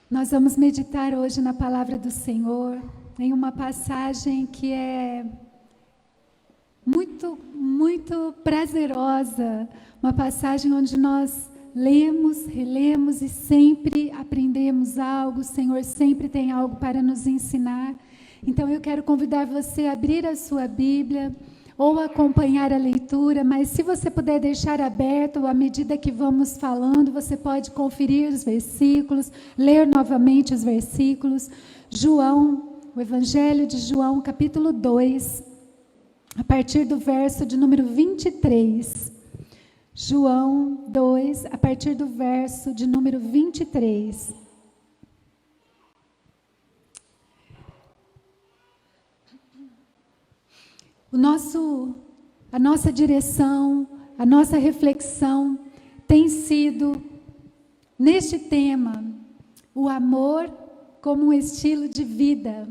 Nós vamos meditar hoje na palavra do Senhor, em uma passagem que é muito prazerosa, uma passagem onde nós lemos, relemos e sempre aprendemos algo. O Senhor sempre tem algo para nos ensinar. Então eu quero convidar você a abrir a sua Bíblia ou acompanhar a leitura, mas se você puder deixar aberto, à medida que vamos falando, você pode conferir os versículos, ler novamente os versículos. João, o Evangelho de João, capítulo 2, a partir do verso de número 23. João 2, a partir do verso de número 23. A nossa direção, a nossa reflexão tem sido, neste tema, o amor como um estilo de vida.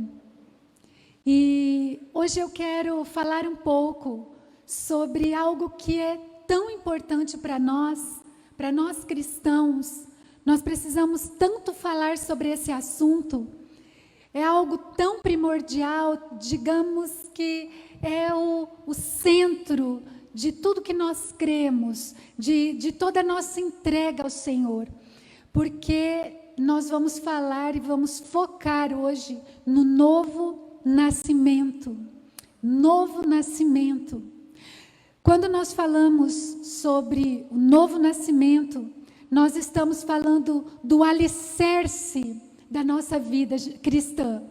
E hoje eu quero falar um pouco sobre algo que é tão importante para nós cristãos. Nós precisamos tanto falar sobre esse assunto. É algo tão primordial, digamos que é o centro de tudo que nós cremos, de toda a nossa entrega ao Senhor. Porque nós vamos falar e vamos focar hoje no novo nascimento. Novo nascimento. Quando nós falamos sobre o novo nascimento, nós estamos falando do alicerce da nossa vida cristã.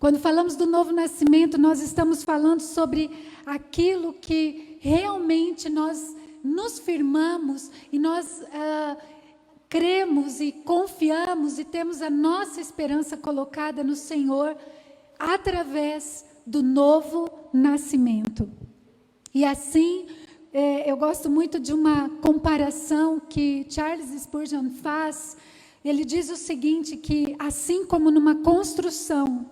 Quando falamos do novo nascimento, nós estamos falando sobre aquilo que realmente nós nos firmamos e nós cremos e confiamos e temos a nossa esperança colocada no Senhor através do novo nascimento. E assim, eu gosto muito de uma comparação que Charles Spurgeon faz. Ele diz o seguinte, que assim como numa construção,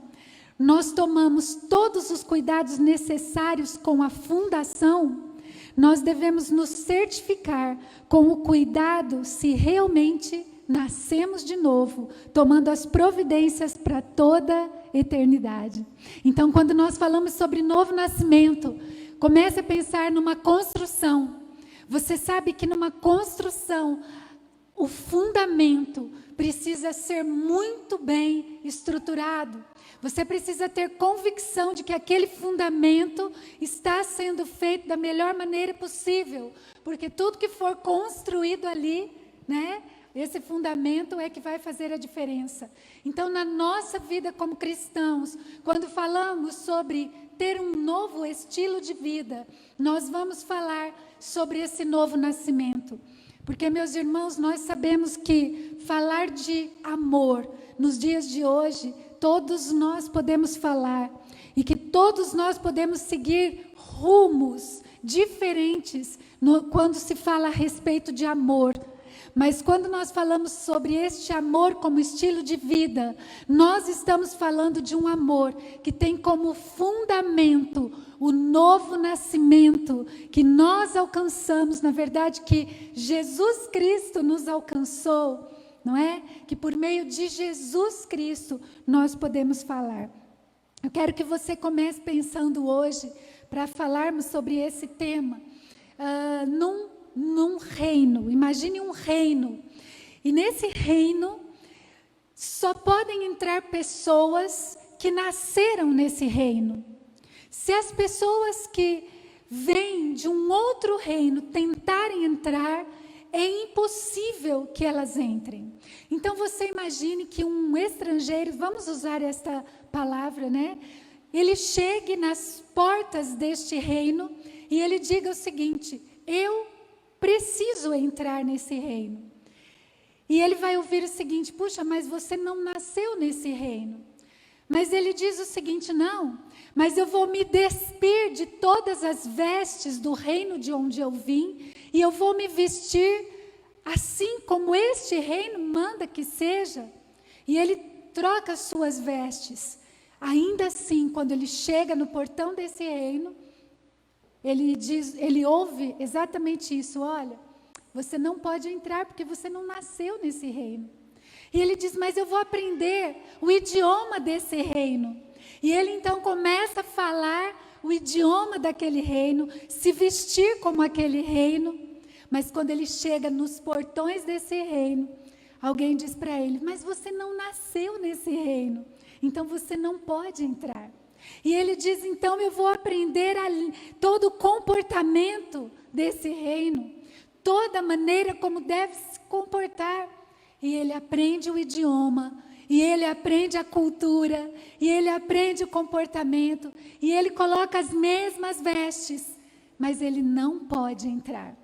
nós tomamos todos os cuidados necessários com a fundação, nós devemos nos certificar com o cuidado se realmente nascemos de novo, tomando as providências para toda a eternidade. Então, quando nós falamos sobre novo nascimento, comece a pensar numa construção. Você sabe que numa construção, o fundamento precisa ser muito bem estruturado. Você precisa ter convicção de que aquele fundamento está sendo feito da melhor maneira possível, porque tudo que for construído ali, né, esse fundamento é que vai fazer a diferença. Então, na nossa vida como cristãos, quando falamos sobre ter um novo estilo de vida, nós vamos falar sobre esse novo nascimento. Porque, meus irmãos, nós sabemos que falar de amor nos dias de hoje, todos nós podemos falar, e que todos nós podemos seguir rumos diferentes quando se fala a respeito de amor. Mas quando nós falamos sobre este amor como estilo de vida, nós estamos falando de um amor que tem como fundamento o novo nascimento que nós alcançamos, na verdade que Jesus Cristo nos alcançou, não é? Que por meio de Jesus Cristo nós podemos falar. Eu quero que você comece pensando hoje, para falarmos sobre esse tema, num reino. Imagine um reino, e nesse reino só podem entrar pessoas que nasceram nesse reino. Se as pessoas que vêm de um outro reino tentarem entrar, é impossível que elas entrem. Então você imagine que um estrangeiro, vamos usar esta palavra, né? Ele chegue nas portas deste reino e ele diga o seguinte: eu preciso entrar nesse reino. E ele vai ouvir o seguinte: puxa, mas você não nasceu nesse reino. Mas ele diz o seguinte: não, mas eu vou me despir de todas as vestes do reino de onde eu vim, e eu vou me vestir assim como este reino manda que seja. E ele troca as suas vestes. Ainda assim, quando ele chega no portão desse reino, ele ouve exatamente isso: olha, você não pode entrar porque você não nasceu nesse reino. E ele diz, mas eu vou aprender o idioma desse reino. E ele então começa a falar o idioma daquele reino, se vestir como aquele reino. Mas quando ele chega nos portões desse reino, alguém diz para ele, mas você não nasceu nesse reino, então você não pode entrar. E ele diz, então eu vou aprender todo o comportamento desse reino, toda a maneira como deve se comportar. E ele aprende o idioma, e ele aprende a cultura, e ele aprende o comportamento, e ele coloca as mesmas vestes, mas ele não pode entrar.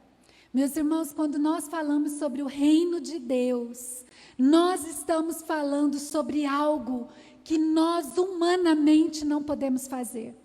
Meus irmãos, quando nós falamos sobre o reino de Deus, nós estamos falando sobre algo que nós humanamente não podemos fazer.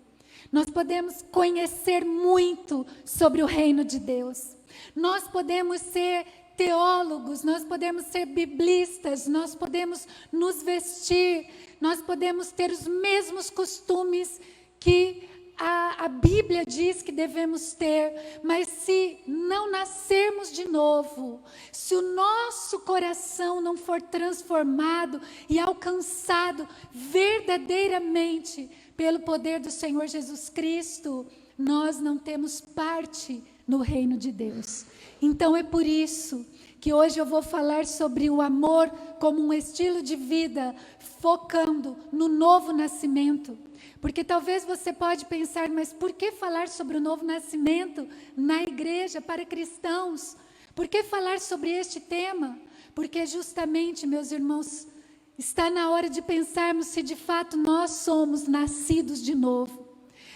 Nós podemos conhecer muito sobre o reino de Deus. Nós podemos ser teólogos, nós podemos ser biblistas, nós podemos nos vestir, nós podemos ter os mesmos costumes que a Bíblia diz que devemos ter, mas se não nascermos de novo, se o nosso coração não for transformado e alcançado verdadeiramente pelo poder do Senhor Jesus Cristo, nós não temos parte no reino de Deus. Então é por isso que hoje eu vou falar sobre o amor como um estilo de vida, focando no novo nascimento. Porque talvez você pode pensar, mas por que falar sobre o novo nascimento na igreja para cristãos? Por que falar sobre este tema? Porque justamente, meus irmãos, está na hora de pensarmos se de fato nós somos nascidos de novo.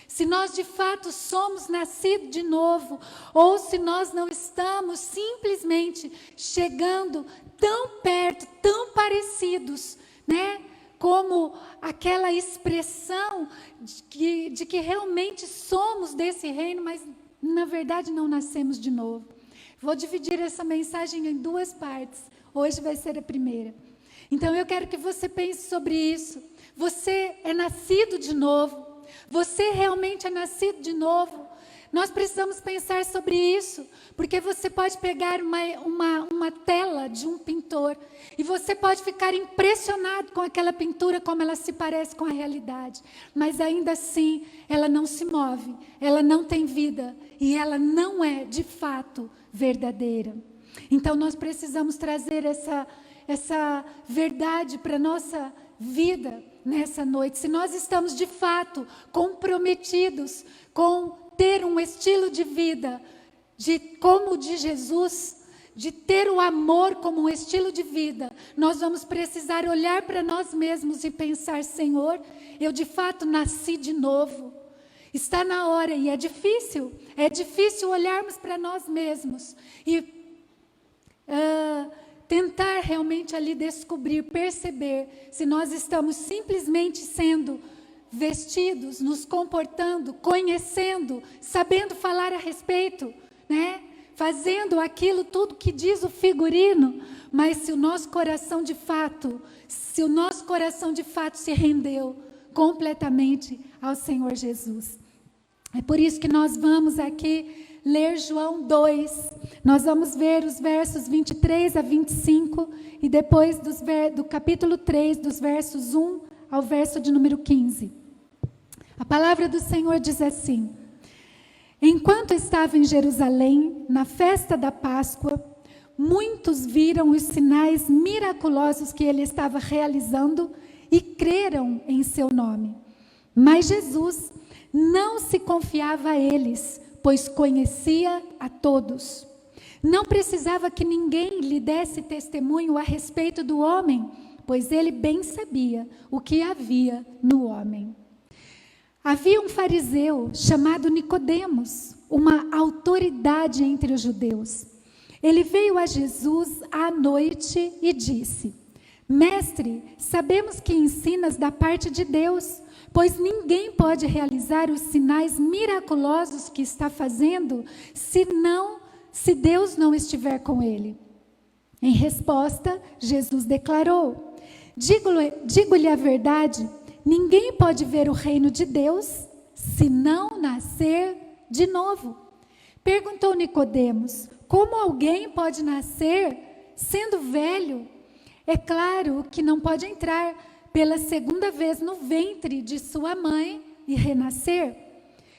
Se nós de fato somos nascidos de novo, ou se nós não estamos simplesmente chegando tão perto, tão parecidos, né? Como aquela expressão de que realmente somos desse reino, mas na verdade não nascemos de novo. Vou dividir essa mensagem em duas partes. Hoje vai ser a primeira. Então eu quero que você pense sobre isso. Você é nascido de novo. Você realmente é nascido de novo. Nós precisamos pensar sobre isso, porque você pode pegar uma tela de um pintor e você pode ficar impressionado com aquela pintura, como ela se parece com a realidade, mas ainda assim ela não se move, ela não tem vida e ela não é de fato verdadeira. Então nós precisamos trazer essa verdade para a nossa vida nessa noite. Se nós estamos de fato comprometidos com ter um estilo de vida como o de Jesus, de ter o amor como um estilo de vida, nós vamos precisar olhar para nós mesmos e pensar, Senhor, eu de fato nasci de novo. Está na hora, e é difícil olharmos para nós mesmos e tentar realmente ali descobrir, perceber se nós estamos simplesmente sendo vestidos, nos comportando, conhecendo, sabendo falar a respeito, né? Fazendo aquilo tudo que diz o figurino, mas se o nosso coração de fato se rendeu completamente ao Senhor Jesus. É por isso que nós vamos aqui ler João 2, nós vamos ver os versos 23 a 25 e depois do capítulo 3, dos versos 1 ao verso de número 15. A palavra do Senhor diz assim: enquanto estava em Jerusalém, na festa da Páscoa, muitos viram os sinais miraculosos que ele estava realizando e creram em seu nome. Mas Jesus não se confiava a eles, pois conhecia a todos. Não precisava que ninguém lhe desse testemunho a respeito do homem, pois ele bem sabia o que havia no homem. Havia um fariseu chamado Nicodemos, uma autoridade entre os judeus. Ele veio a Jesus à noite e disse: Mestre, sabemos que ensinas da parte de Deus, pois ninguém pode realizar os sinais miraculosos que está fazendo se Deus não estiver com ele. Em resposta, Jesus declarou: Digo-lhe a verdade, ninguém pode ver o reino de Deus se não nascer de novo. Perguntou Nicodemos: como alguém pode nascer sendo velho? É claro que não pode entrar pela segunda vez no ventre de sua mãe e renascer.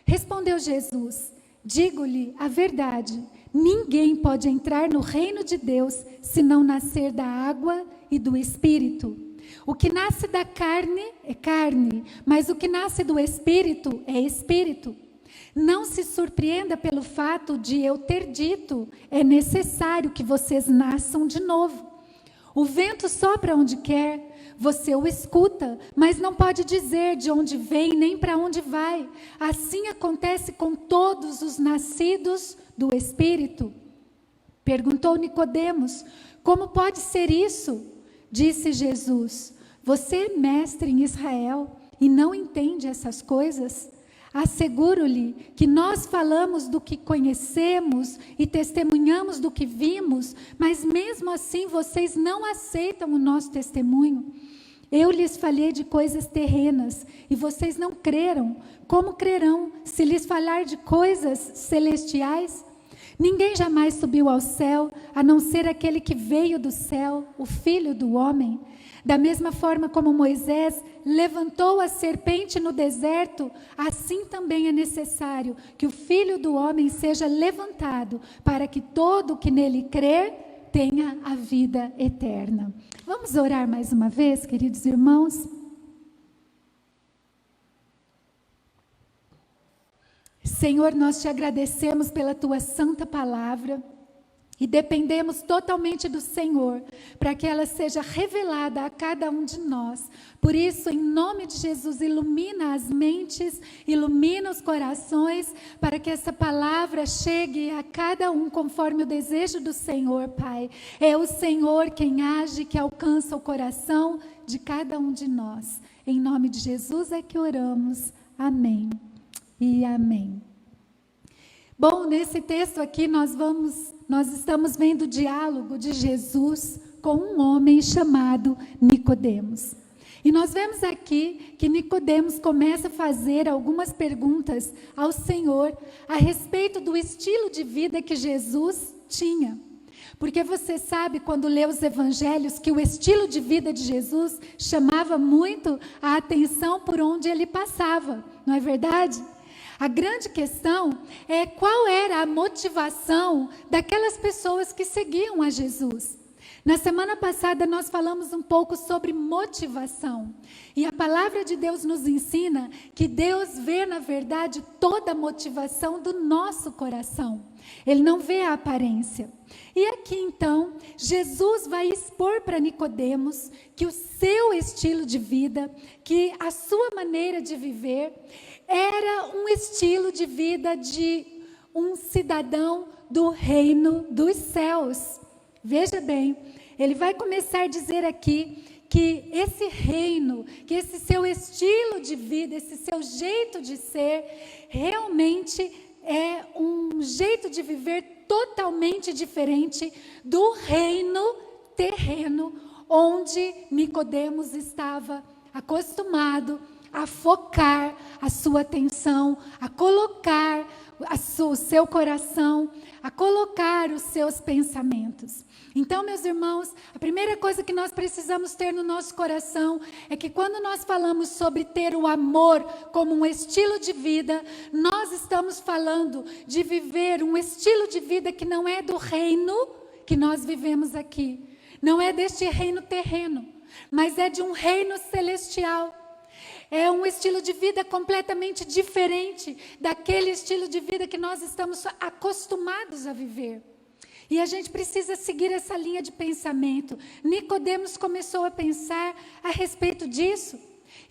Respondeu Jesus: digo-lhe a verdade, ninguém pode entrar no reino de Deus se não nascer da água e do Espírito. O que nasce da carne é carne, mas o que nasce do Espírito é Espírito. Não se surpreenda pelo fato de eu ter dito, é necessário que vocês nasçam de novo. O vento sopra onde quer, você o escuta, mas não pode dizer de onde vem nem para onde vai. Assim acontece com todos os nascidos do Espírito. Perguntou Nicodemos: como pode ser isso? Disse Jesus: você é mestre em Israel e não entende essas coisas? Asseguro-lhe que nós falamos do que conhecemos e testemunhamos do que vimos, mas mesmo assim vocês não aceitam o nosso testemunho. Eu lhes falei de coisas terrenas e vocês não creram. Como crerão se lhes falar de coisas celestiais? Ninguém jamais subiu ao céu, a não ser aquele que veio do céu, o Filho do Homem. Da mesma forma como Moisés levantou a serpente no deserto, assim também é necessário que o Filho do Homem seja levantado, para que todo o que nele crer tenha a vida eterna. Vamos orar mais uma vez, queridos irmãos? Senhor, nós te agradecemos pela tua santa palavra. E dependemos totalmente do Senhor, para que ela seja revelada a cada um de nós. Por isso, em nome de Jesus, ilumina as mentes, ilumina os corações, para que essa palavra chegue a cada um conforme o desejo do Senhor, Pai. É o Senhor quem age, que alcança o coração de cada um de nós. Em nome de Jesus é que oramos. Amém e amém. Bom, nesse texto aqui nós estamos vendo o diálogo de Jesus com um homem chamado Nicodemos. E nós vemos aqui que Nicodemos começa a fazer algumas perguntas ao Senhor a respeito do estilo de vida que Jesus tinha. Porque você sabe, quando lê os evangelhos, que o estilo de vida de Jesus chamava muito a atenção por onde ele passava, não é verdade? A grande questão é qual era a motivação daquelas pessoas que seguiam a Jesus. Na semana passada nós falamos um pouco sobre motivação. E a palavra de Deus nos ensina que Deus vê, na verdade, toda a motivação do nosso coração. Ele não vê a aparência. E aqui então, Jesus vai expor para Nicodemos que o seu estilo de vida, que a sua maneira de viver, era um estilo de vida de um cidadão do reino dos céus. Veja bem, ele vai começar a dizer aqui que esse reino, que esse seu estilo de vida, esse seu jeito de ser, realmente é um jeito de viver totalmente diferente do reino terreno, onde Nicodemos estava acostumado a focar a sua atenção, a colocar o seu coração, a colocar os seus pensamentos. Então, meus irmãos, a primeira coisa que nós precisamos ter no nosso coração é que quando nós falamos sobre ter o amor como um estilo de vida, nós estamos falando de viver um estilo de vida que não é do reino que nós vivemos aqui, não é deste reino terreno, mas é de um reino celestial. É um estilo de vida completamente diferente daquele estilo de vida que nós estamos acostumados a viver. E a gente precisa seguir essa linha de pensamento. Nicodemos começou a pensar a respeito disso.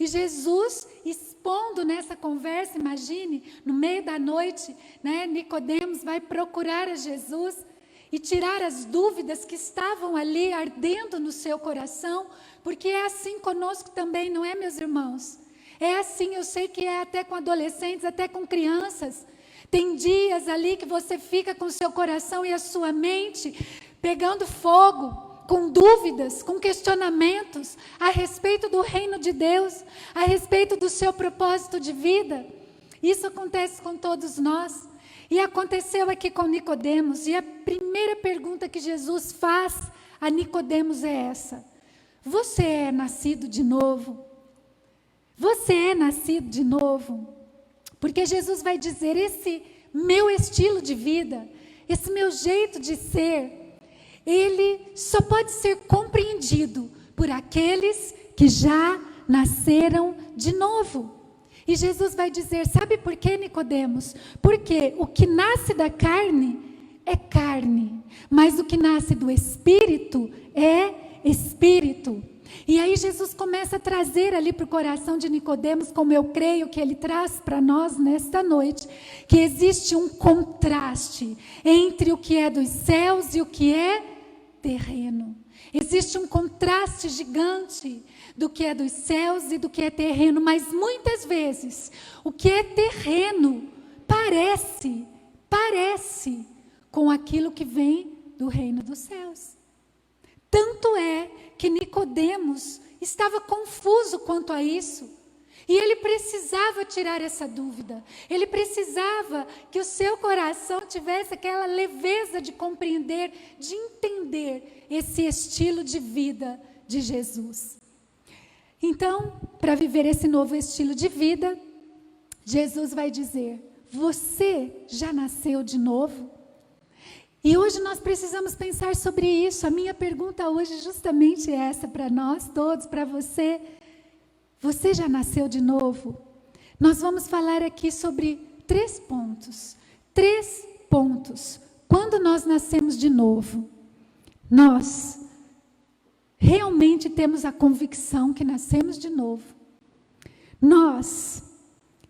E Jesus, expondo nessa conversa, imagine, no meio da noite, né, Nicodemos vai procurar a Jesus e tirar as dúvidas que estavam ali ardendo no seu coração, porque é assim conosco também, não é, meus irmãos? É assim, eu sei que é até com adolescentes, até com crianças. Tem dias ali que você fica com o seu coração e a sua mente pegando fogo, com dúvidas, com questionamentos a respeito do reino de Deus, a respeito do seu propósito de vida. Isso acontece com todos nós. E aconteceu aqui com Nicodemos. E a primeira pergunta que Jesus faz a Nicodemos é essa: Você é nascido de novo? Você é nascido de novo? Porque Jesus vai dizer, esse meu estilo de vida, esse meu jeito de ser, ele só pode ser compreendido por aqueles que já nasceram de novo. E Jesus vai dizer, sabe por quê, Nicodemos? Porque o que nasce da carne é carne, mas o que nasce do Espírito é Espírito. E aí Jesus começa a trazer ali para o coração de Nicodemos, como eu creio que ele traz para nós nesta noite, que existe um contraste entre o que é dos céus e o que é terreno. Existe um contraste gigante do que é dos céus e do que é terreno, mas muitas vezes o que é terreno parece com aquilo que vem do reino dos céus. Tanto é que Nicodemos estava confuso quanto a isso. E ele precisava tirar essa dúvida. Ele precisava que o seu coração tivesse aquela leveza de compreender, de entender esse estilo de vida de Jesus. Então, para viver esse novo estilo de vida, Jesus vai dizer, você já nasceu de novo? E hoje nós precisamos pensar sobre isso. A minha pergunta hoje justamente é essa para nós todos, para você. Você já nasceu de novo? Nós vamos falar aqui sobre 3 pontos. 3 pontos. Quando nós nascemos de novo, nós realmente temos a convicção que nascemos de novo. Nós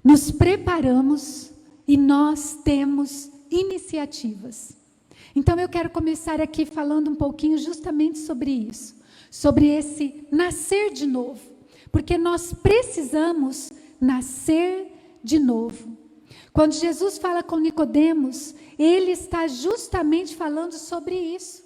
nos preparamos e nós temos iniciativas. Então eu quero começar aqui falando um pouquinho justamente sobre isso, sobre esse nascer de novo, porque nós precisamos nascer de novo. Quando Jesus fala com Nicodemos, ele está justamente falando sobre isso,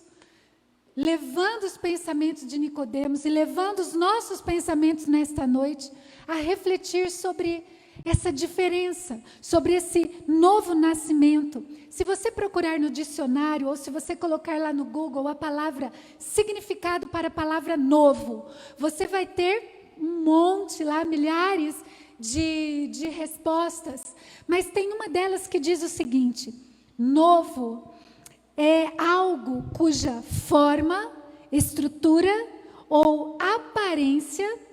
levando os pensamentos de Nicodemos e levando os nossos pensamentos nesta noite a refletir sobre essa diferença, sobre esse novo nascimento. Se você procurar no dicionário, ou se você colocar lá no Google a palavra significado para a palavra novo, você vai ter um monte lá, milhares de respostas. Mas tem uma delas que diz o seguinte: novo é algo cuja forma, estrutura ou aparência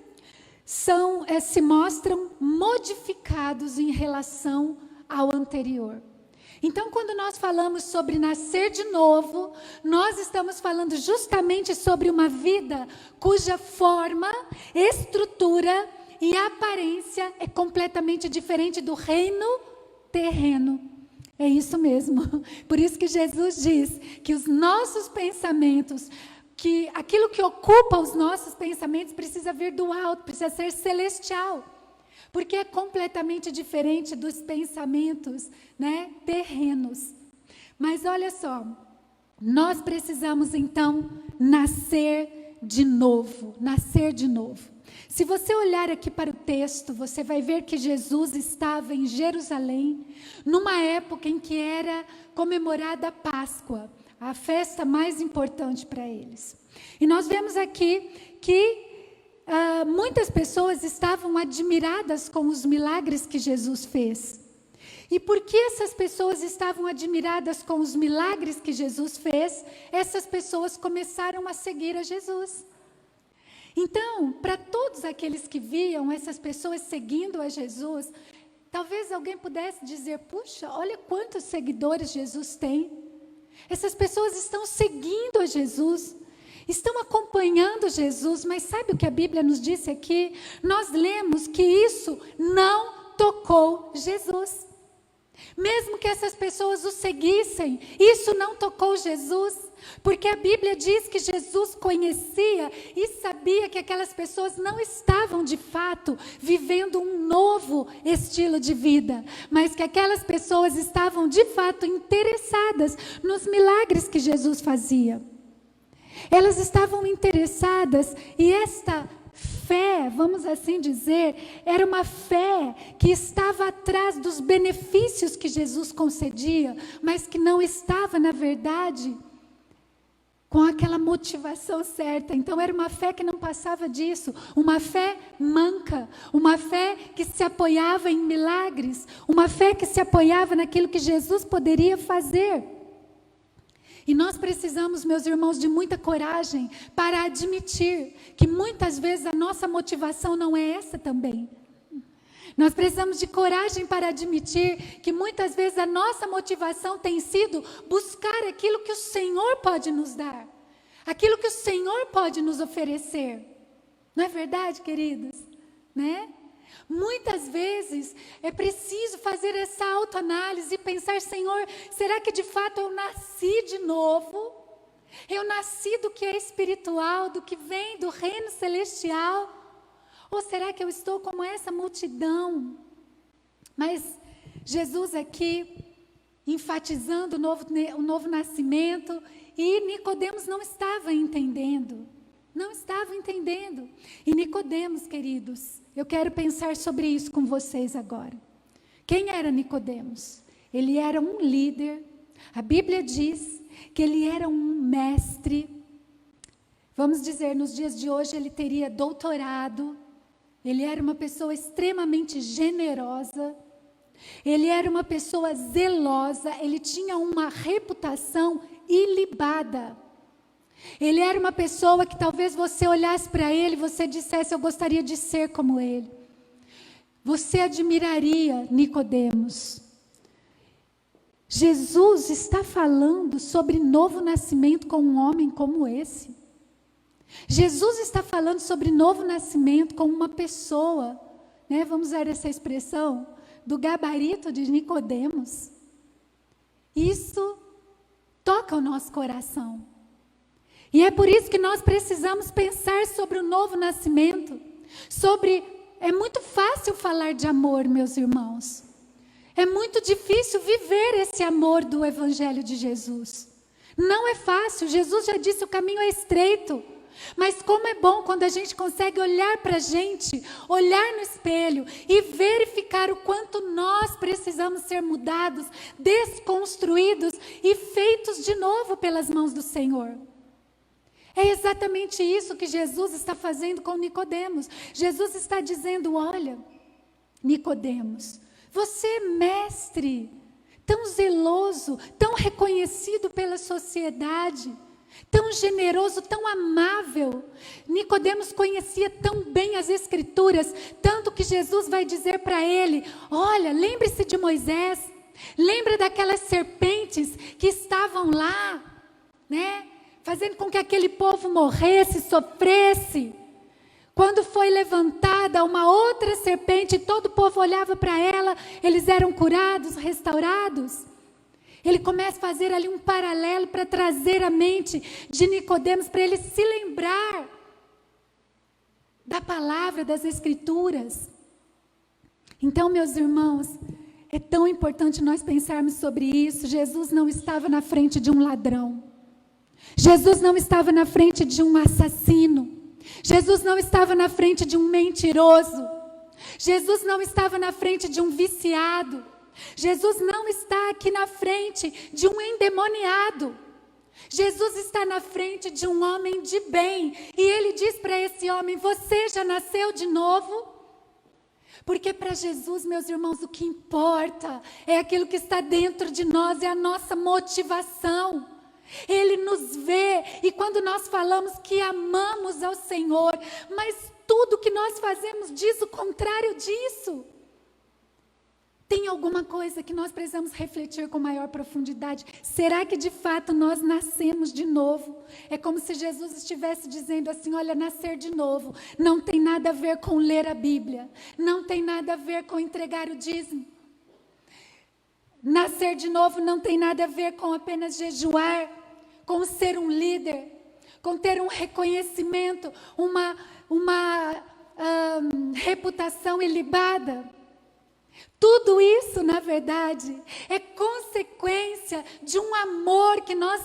se mostram modificados em relação ao anterior. Então, quando nós falamos sobre nascer de novo, nós estamos falando justamente sobre uma vida cuja forma, estrutura e aparência é completamente diferente do reino terreno. É isso mesmo. Por isso que Jesus diz que os nossos pensamentos, que aquilo que ocupa os nossos pensamentos precisa vir do alto, precisa ser celestial, porque é completamente diferente dos pensamentos, terrenos. Mas olha só, nós precisamos então nascer de novo, nascer de novo. Se você olhar aqui para o texto, você vai ver que Jesus estava em Jerusalém, numa época em que era comemorada a Páscoa, a festa mais importante para eles. E nós vemos aqui que muitas pessoas estavam admiradas com os milagres que Jesus fez. E porque essas pessoas estavam admiradas com os milagres que Jesus fez, essas pessoas começaram a seguir a Jesus. Então, para todos aqueles que viam essas pessoas seguindo a Jesus, talvez alguém pudesse dizer, puxa, olha quantos seguidores Jesus tem. Essas pessoas estão seguindo a Jesus, estão acompanhando Jesus, mas sabe o que a Bíblia nos disse aqui? Nós lemos que isso não tocou Jesus. Mesmo que essas pessoas o seguissem, isso não tocou Jesus, porque a Bíblia diz que Jesus conhecia e sabia que aquelas pessoas não estavam de fato vivendo um novo estilo de vida, mas que aquelas pessoas estavam de fato interessadas nos milagres que Jesus fazia. Elas estavam interessadas e esta fé, vamos assim dizer, era uma fé que estava atrás dos benefícios que Jesus concedia, mas que não estava, na verdade, com aquela motivação certa. Então era uma fé que não passava disso, uma fé manca, uma fé que se apoiava em milagres, uma fé que se apoiava naquilo que Jesus poderia fazer. E nós precisamos, meus irmãos, de muita coragem para admitir que muitas vezes a nossa motivação não é essa também. Nós precisamos de coragem para admitir que muitas vezes a nossa motivação tem sido buscar aquilo que o Senhor pode nos dar, aquilo que o Senhor pode nos oferecer. Não é verdade, queridos? Né? Muitas vezes é preciso fazer essa autoanálise e pensar: Senhor, será que de fato eu nasci de novo? Eu nasci do que é espiritual, do que vem do reino celestial? Ou será que eu estou como essa multidão? Mas Jesus aqui, enfatizando o novo nascimento, e Nicodemos não estava entendendo. Não estava entendendo. E Nicodemos, queridos, eu quero pensar sobre isso com vocês agora. Quem era Nicodemos? Ele era um líder. A Bíblia diz que ele era um mestre. Vamos dizer, nos dias de hoje ele teria doutorado. Ele era uma pessoa extremamente generosa, ele era uma pessoa zelosa, ele tinha uma reputação ilibada. Ele era uma pessoa que talvez você olhasse para ele e você dissesse: eu gostaria de ser como ele. Você admiraria Nicodemos. Jesus está falando sobre novo nascimento com um homem como esse. Jesus está falando sobre novo nascimento com uma pessoa, né? Vamos usar essa expressão, do gabarito de Nicodemos. Isso toca o nosso coração. E é por isso que nós precisamos pensar sobre o novo nascimento. É muito fácil falar de amor, meus irmãos. É muito difícil viver esse amor do Evangelho de Jesus. Não é fácil, Jesus já disse: o caminho é estreito. Mas como é bom quando a gente consegue olhar para a gente, olhar no espelho e verificar o quanto nós precisamos ser mudados, desconstruídos e feitos de novo pelas mãos do Senhor. É exatamente isso que Jesus está fazendo com Nicodemos. Jesus está dizendo: olha, Nicodemos, você é mestre, tão zeloso, tão reconhecido pela sociedade, tão generoso, tão amável. Nicodemos conhecia tão bem as Escrituras, tanto que Jesus vai dizer para ele: olha, lembre-se de Moisés, lembre daquelas serpentes que estavam lá, né, fazendo com que aquele povo morresse, sofresse. Quando foi levantada uma outra serpente, todo o povo olhava para ela, eles eram curados, restaurados. Ele começa a fazer ali um paralelo para trazer a mente de Nicodemos, para ele se lembrar da palavra, das Escrituras. Então, meus irmãos, é tão importante nós pensarmos sobre isso. Jesus não estava na frente de um ladrão. Jesus não estava na frente de um assassino. Jesus não estava na frente de um mentiroso. Jesus não estava na frente de um viciado. Jesus não está aqui na frente de um endemoniado. Jesus está na frente de um homem de bem. E ele diz para esse homem: você já nasceu de novo? Porque para Jesus, meus irmãos, o que importa é aquilo que está dentro de nós, é a nossa motivação. Ele nos vê, e quando nós falamos que amamos ao Senhor, mas tudo que nós fazemos diz o contrário disso. Tem alguma coisa que nós precisamos refletir com maior profundidade. Será que de fato nós nascemos de novo? É como se Jesus estivesse dizendo assim: olha, nascer de novo não tem nada a ver com ler a Bíblia, não tem nada a ver com entregar o dízimo. Nascer de novo não tem nada a ver com apenas jejuar, com ser um líder, com ter um reconhecimento, uma reputação ilibada. Tudo isso, na verdade, é consequência de um amor que nós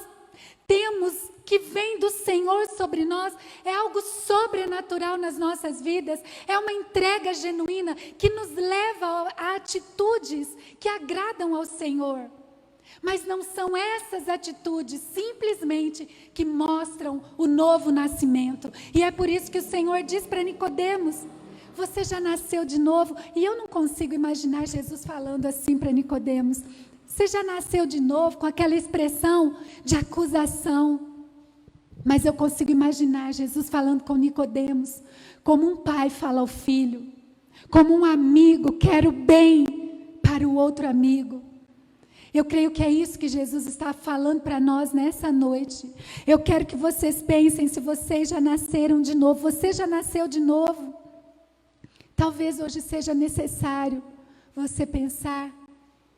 temos, que vem do Senhor sobre nós. É algo sobrenatural nas nossas vidas. É uma entrega genuína que nos leva a atitudes que agradam ao Senhor. Mas não são essas atitudes simplesmente que mostram o novo nascimento. E é por isso que o Senhor diz para Nicodemos: você já nasceu de novo. E eu não consigo imaginar Jesus falando assim para Nicodemos. Você já nasceu de novo, com aquela expressão de acusação. Mas eu consigo imaginar Jesus falando com Nicodemos, como um pai fala ao filho, como um amigo quer o bem para o outro amigo. Eu creio que é isso que Jesus está falando para nós nessa noite. Eu quero que vocês pensem se vocês já nasceram de novo. Você já nasceu de novo? Talvez hoje seja necessário você pensar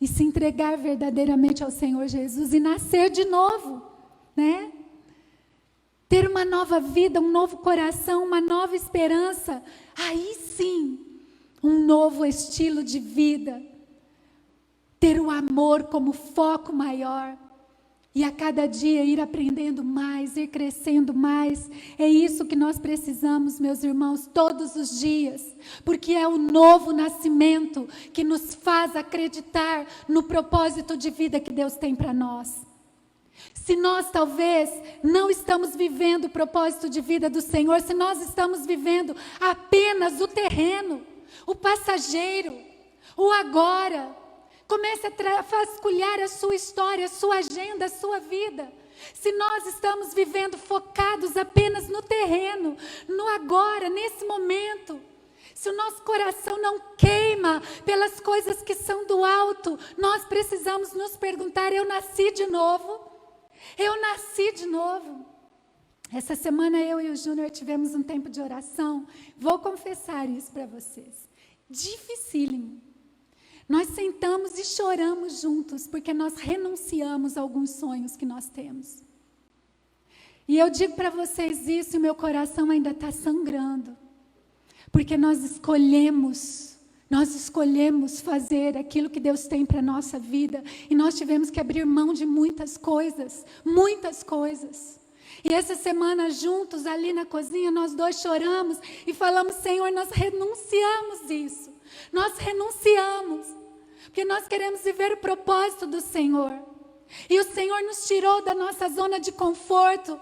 e se entregar verdadeiramente ao Senhor Jesus e nascer de novo, né? Ter uma nova vida, um novo coração, uma nova esperança. Aí sim, um novo estilo de vida. Ter o amor como foco maior. E a cada dia ir aprendendo mais, ir crescendo mais. É isso que nós precisamos, meus irmãos, todos os dias. Porque é o novo nascimento que nos faz acreditar no propósito de vida que Deus tem para nós. Se nós talvez não estamos vivendo o propósito de vida do Senhor, se nós estamos vivendo apenas o terreno, o passageiro, o agora, comece a vasculhar a sua história, a sua agenda, a sua vida. Se nós estamos vivendo focados apenas no terreno, no agora, nesse momento, se o nosso coração não queima pelas coisas que são do alto, nós precisamos nos perguntar: eu nasci de novo? Eu nasci de novo? Essa semana eu e o Júnior tivemos um tempo de oração. Vou confessar isso para vocês. Dificílimo. Nós sentamos e choramos juntos, porque nós renunciamos a alguns sonhos que nós temos. E eu digo para vocês isso, e o meu coração ainda está sangrando. Porque nós escolhemos fazer aquilo que Deus tem para a nossa vida. E nós tivemos que abrir mão de muitas coisas. Muitas coisas. E essa semana juntos, ali na cozinha, nós dois choramos e falamos: Senhor, nós renunciamos isso. Nós renunciamos. Porque nós queremos viver o propósito do Senhor. E o Senhor nos tirou da nossa zona de conforto.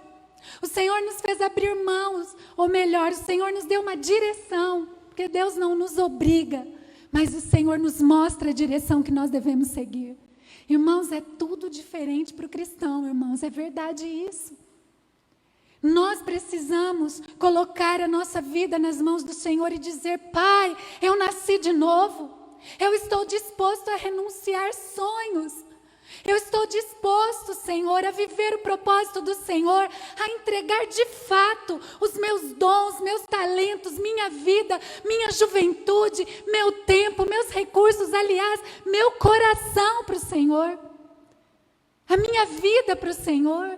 O Senhor nos fez abrir mãos. Ou melhor, o Senhor nos deu uma direção. Porque Deus não nos obriga. Mas o Senhor nos mostra a direção que nós devemos seguir. Irmãos, é tudo diferente para o cristão, irmãos. É verdade isso. Nós precisamos colocar a nossa vida nas mãos do Senhor e dizer: Pai, eu nasci de novo. Eu estou disposto a renunciar sonhos. Eu estou disposto, Senhor, a viver o propósito do Senhor, a entregar de fato os meus dons, meus talentos, minha vida, minha juventude, meu tempo, meus recursos, aliás, meu coração para o Senhor. A minha vida para o Senhor.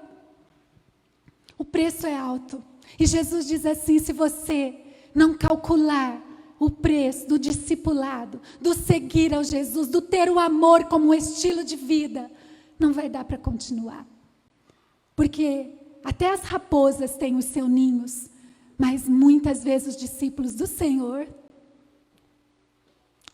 O preço é alto. E Jesus diz assim: se você não calcular o preço do discipulado, do seguir ao Jesus, do ter o amor como um estilo de vida, não vai dar para continuar. Porque até as raposas têm os seus ninhos, mas muitas vezes os discípulos do Senhor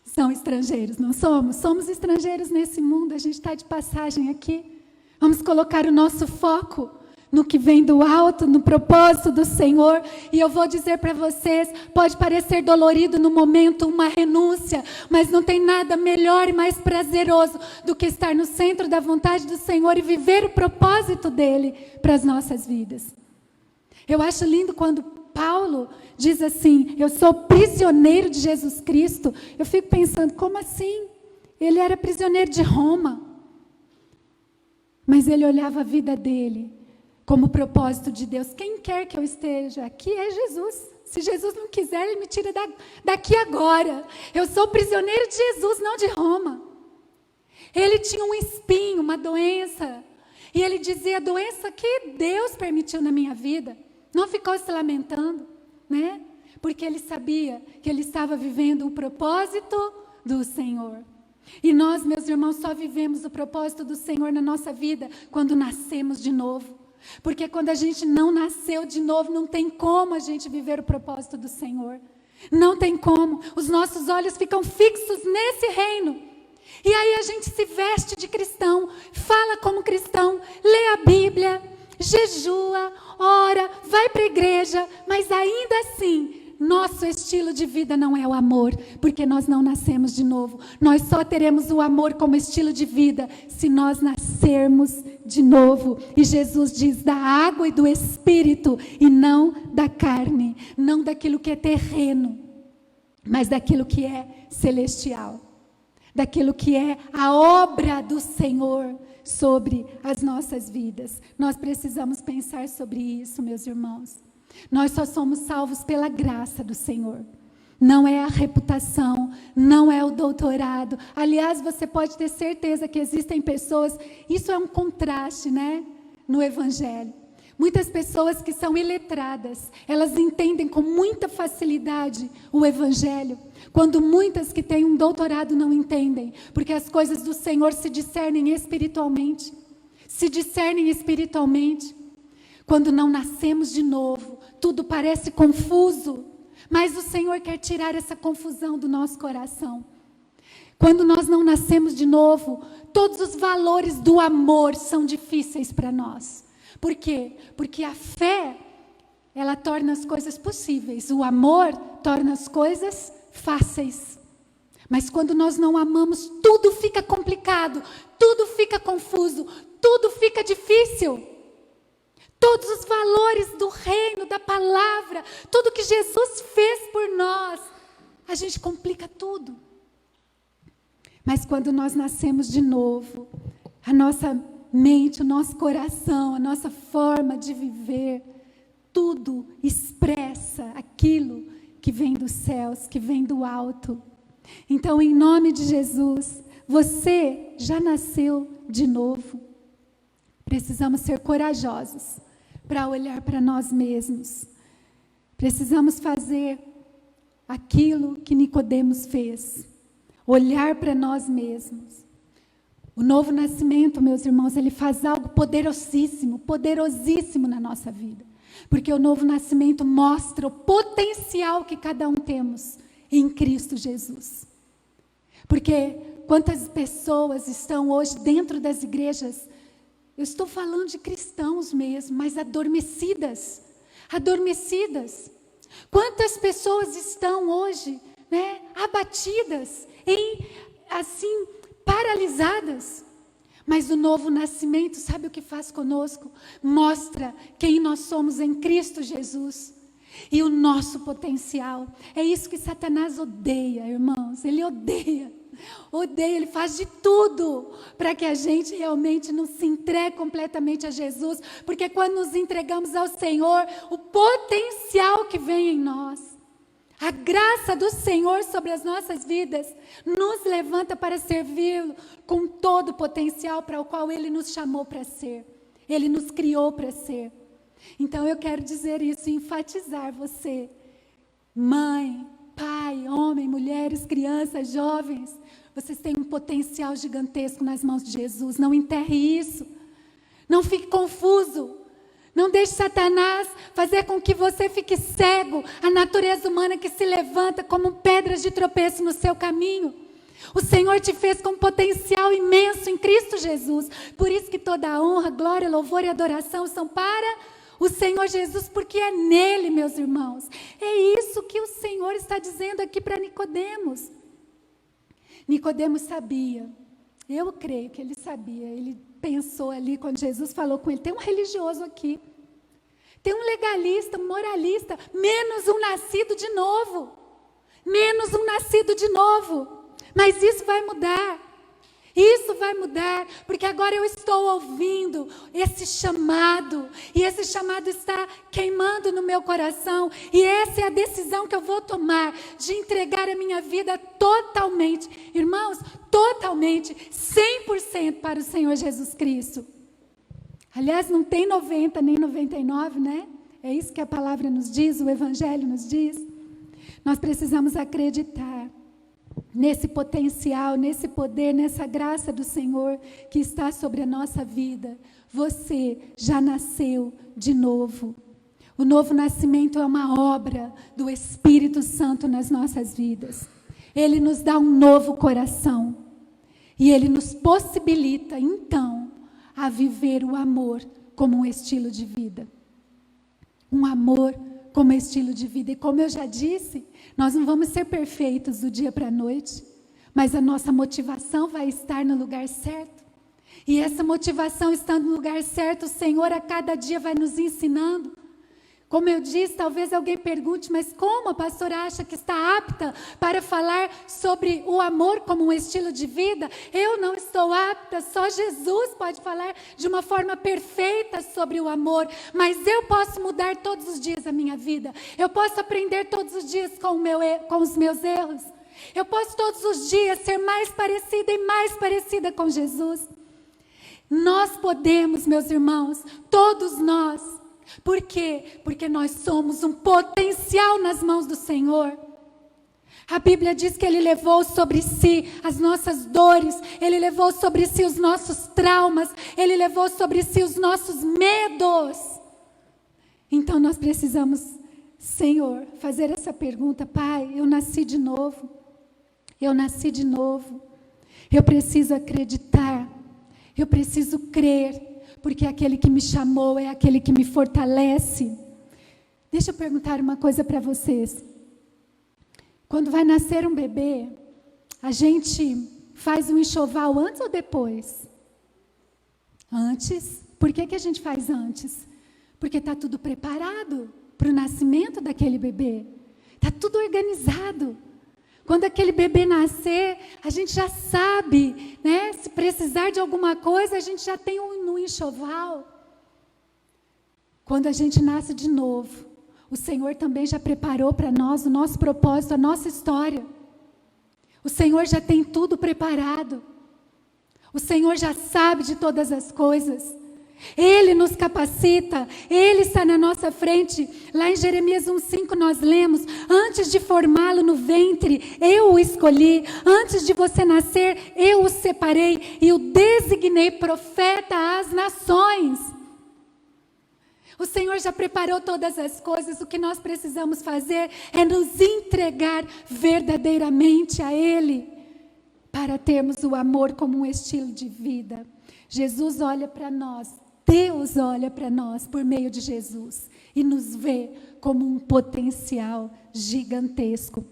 são estrangeiros, não somos? Somos estrangeiros nesse mundo, a gente está de passagem aqui. Vamos colocar o nosso foco no que vem do alto, no propósito do Senhor. E eu vou dizer para vocês, pode parecer dolorido no momento, uma renúncia, mas não tem nada melhor e mais prazeroso do que estar no centro da vontade do Senhor e viver o propósito dele para as nossas vidas. Eu acho lindo quando Paulo diz assim: eu sou prisioneiro de Jesus Cristo. Eu fico pensando, como assim? Ele era prisioneiro de Roma, mas ele olhava a vida dele como propósito de Deus. Quem quer que eu esteja aqui é Jesus. Se Jesus não quiser, Ele me tira daqui agora. Eu sou prisioneiro de Jesus, não de Roma. Ele tinha um espinho, uma doença. E ele dizia: a doença que Deus permitiu na minha vida. Não ficou se lamentando, né? Porque ele sabia que ele estava vivendo o propósito do Senhor. E nós, meus irmãos, só vivemos o propósito do Senhor na nossa vida quando nascemos de novo. Porque quando a gente não nasceu de novo, não tem como a gente viver o propósito do Senhor. Não tem como. Os nossos olhos ficam fixos nesse reino. E aí a gente se veste de cristão, fala como cristão, lê a Bíblia, jejua, ora, vai para a igreja, mas ainda assim, nosso estilo de vida não é o amor, porque nós não nascemos de novo. Nós só teremos o amor como estilo de vida se nós nascermos de novo. E Jesus diz da água e do Espírito, e não da carne, não daquilo que é terreno, mas daquilo que é celestial, daquilo que é a obra do Senhor sobre as nossas vidas. Nós precisamos pensar sobre isso, meus irmãos. Nós só somos salvos pela graça do Senhor. Não é a reputação, não é o doutorado. Aliás, você pode ter certeza que existem pessoas, isso é um contraste, né? No Evangelho. Muitas pessoas que são iletradas, elas entendem com muita facilidade o Evangelho, quando muitas que têm um doutorado não entendem, porque as coisas do Senhor se discernem espiritualmente. Se discernem espiritualmente. Quando não nascemos de novo, tudo parece confuso, mas o Senhor quer tirar essa confusão do nosso coração. Quando nós não nascemos de novo, todos os valores do amor são difíceis para nós. Por quê? Porque a fé, ela torna as coisas possíveis. O amor torna as coisas fáceis. Mas quando nós não amamos, tudo fica complicado, tudo fica confuso, tudo fica difícil. Todos os valores do reino, da palavra, tudo que Jesus fez por nós, a gente complica tudo. Mas quando nós nascemos de novo, a nossa mente, o nosso coração, a nossa forma de viver, tudo expressa aquilo que vem dos céus, que vem do alto. Então, em nome de Jesus, você já nasceu de novo. Precisamos ser corajosos para olhar para nós mesmos. Precisamos fazer aquilo que Nicodemos fez. Olhar para nós mesmos. O novo nascimento, meus irmãos, ele faz algo poderosíssimo, poderosíssimo na nossa vida. Porque o novo nascimento mostra o potencial que cada um temos em Cristo Jesus. Porque quantas pessoas estão hoje dentro das igrejas, eu estou falando de cristãos mesmo, mas adormecidas. Adormecidas. Quantas pessoas estão hoje, né, abatidas, assim, paralisadas. Mas o novo nascimento, sabe o que faz conosco? Mostra quem nós somos em Cristo Jesus. E o nosso potencial. É isso que Satanás odeia, irmãos. Ele odeia. Odeia, ele faz de tudo para que a gente realmente não se entregue completamente a Jesus, porque quando nos entregamos ao Senhor, o potencial que vem em nós, a graça do Senhor sobre as nossas vidas, nos levanta para servi-lo com todo o potencial para o qual Ele nos chamou para ser, Ele nos criou para ser. Então eu quero dizer isso e enfatizar você, mãe, pai, homem, mulheres, crianças, jovens, vocês têm um potencial gigantesco nas mãos de Jesus. Não enterre isso. Não fique confuso. Não deixe Satanás fazer com que você fique cego. A natureza humana que se levanta como pedras de tropeço no seu caminho. O Senhor te fez com um potencial imenso em Cristo Jesus. Por isso que toda a honra, glória, louvor e adoração são para o Senhor Jesus, porque é nele, meus irmãos. É isso que o Senhor está dizendo aqui para Nicodemos. Nicodemos sabia, eu creio que ele sabia, ele pensou ali quando Jesus falou com ele, tem um religioso aqui, tem um legalista, um moralista, menos um nascido de novo, mas isso vai mudar. Isso vai mudar, porque agora eu estou ouvindo esse chamado, e esse chamado está queimando no meu coração, e essa é a decisão que eu vou tomar, de entregar a minha vida totalmente, irmãos, totalmente, 100% para o Senhor Jesus Cristo. Aliás, não tem 90 nem 99, né? É isso que a palavra nos diz, o Evangelho nos diz. Nós precisamos acreditar nesse potencial, nesse poder, nessa graça do Senhor que está sobre a nossa vida. Você já nasceu de novo. O novo nascimento é uma obra do Espírito Santo nas nossas vidas. Ele nos dá um novo coração. E Ele nos possibilita, então, a viver o amor como um estilo de vida. Um amor como estilo de vida. E como eu já disse, nós não vamos ser perfeitos do dia para a noite, mas a nossa motivação vai estar no lugar certo. E essa motivação estando no lugar certo, o Senhor a cada dia vai nos ensinando. Como eu disse, talvez alguém pergunte, mas como a pastora acha que está apta para falar sobre o amor como um estilo de vida? Eu não estou apta, só Jesus pode falar de uma forma perfeita sobre o amor. Mas eu posso mudar todos os dias a minha vida. Eu posso aprender todos os dias com os meus erros. Eu posso todos os dias ser mais parecida e mais parecida com Jesus. Nós podemos, meus irmãos, todos nós. Por quê? Porque nós somos um potencial nas mãos do Senhor. A Bíblia diz que Ele levou sobre si as nossas dores, Ele levou sobre si os nossos traumas, Ele levou sobre si os nossos medos. Então nós precisamos, Senhor, fazer essa pergunta: Pai, eu nasci de novo, eu nasci de novo, eu preciso acreditar, eu preciso crer, porque aquele que me chamou é aquele que me fortalece. Deixa eu perguntar uma coisa para vocês. Quando vai nascer um bebê, a gente faz um enxoval antes ou depois? Antes. Por que a gente faz antes? Porque está tudo preparado para o nascimento daquele bebê. Está tudo organizado. Quando aquele bebê nascer, a gente já sabe, né? Se precisar de alguma coisa, a gente já tem no enxoval. Quando a gente nasce de novo, o Senhor também já preparou para nós o nosso propósito, a nossa história. O Senhor já tem tudo preparado. O Senhor já sabe de todas as coisas. Ele nos capacita, Ele está na nossa frente. Lá em Jeremias 1,5 nós lemos: antes de formá-lo no ventre, eu o escolhi. Antes de você nascer, eu o separei e o designei profeta às nações. O Senhor já preparou todas as coisas. O que nós precisamos fazer é nos entregar verdadeiramente a Ele, para termos o amor como um estilo de vida. Jesus olha para nós, Deus olha para nós por meio de Jesus e nos vê como um potencial gigantesco.